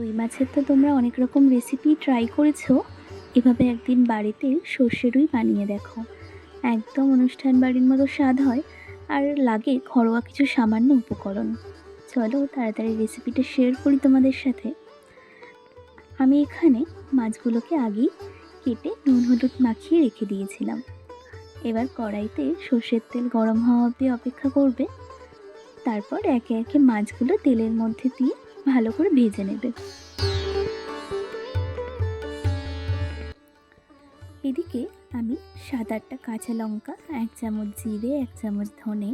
রুই মাছের তো তোমরা অনেক রকম রেসিপি ট্রাই করেছো। এভাবে একদিন বাড়িতে সর্ষে রুই বানিয়ে দেখো, একদম অনুষ্ঠান বাড়ির মতো স্বাদ হয়। আর লাগে ঘরোয়া কিছু সামান্য উপকরণ। চলো তাড়াতাড়ি রেসিপিটা শেয়ার করি তোমাদের সাথে। আমি এখানে মাছগুলোকে আগেই কেটে নুন হলুদ মাখিয়ে রেখে দিয়েছিলাম। এবার কড়াইতে সর্ষের তেল গরম হওয়া অবধি অপেক্ষা করবে। তারপর একে একে মাছগুলো তেলের মধ্যে দিয়ে ভালো করে ভেজে নেবে। এদিকে আমি 7-8টা কাঁচা লঙ্কা, 1 চামচ জিরে, 1 চামচ ধনে,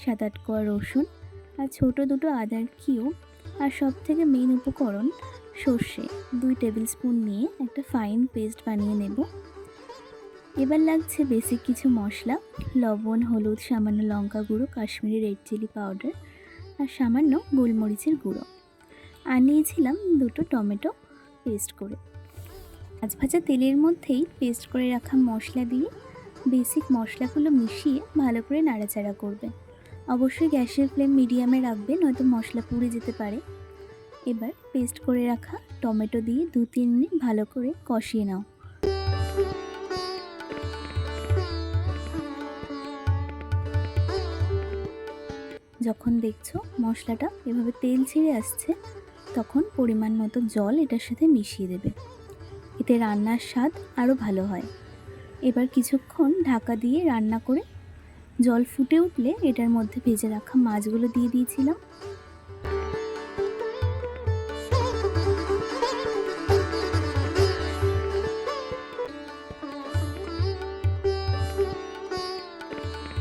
7-8 কোয়া রসুন আর ছোট দুটো আদার কিউব আর সবথেকে মেন উপকরণ সর্ষে 2 টেবিল স্পুন নিয়ে একটা ফাইন পেস্ট বানিয়ে নেব। এবার লাগছে বেসিক কিছু মশলা, লবণ, হলুদ, সামান্য লঙ্কা গুঁড়ো, কাশ্মীরি রেড চিলি পাউডার আর সামান্য গোলমরিচের গুঁড়ো। আর নিয়েছিলাম 2টো টমেটো পেস্ট করে। মাছ ভাজা তেলের মধ্যেই পেস্ট করে রাখা মশলা দিয়ে বেসিক মশলাগুলো মিশিয়ে ভালো করে নাড়াচাড়া করবে। অবশ্যই গ্যাসের ফ্লেম মিডিয়ামে রাখবে, নয়তো মশলা পুড়ে যেতে পারে। এবার পেস্ট করে রাখা টমেটো দিয়ে 2-3 মিনিট ভালো করে কষিয়ে নাও। যখন দেখছো মশলাটা এভাবে তেল ছেড়ে আসছে, তখন পরিমাণ মতো জল এটার সাথে মিশিয়ে দেবে। এতে রান্নার স্বাদ আরও ভালো হয়। এবার কিছুক্ষণ ঢাকা দিয়ে রান্না করে জল ফুটে উঠলে এটার মধ্যে ভেজে রাখা মাছগুলো দিয়ে দিয়েছিলাম।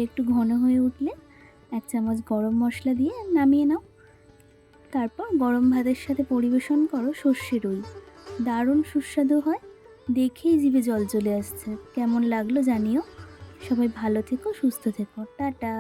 একটু ঘন হয়ে উঠলে 1 চামচ গরম মশলা দিয়ে নামিয়ে নাও। তারপর গরম ভাতের সাথে পরিবেশন করো সর্ষে রুই। দারুণ সুস্বাদু হয়, দেখেই জিভে জল চলে আসছে। কেমন লাগলো জানিও। সবাই ভালো থেকো, সুস্থ থেকো, টাটা।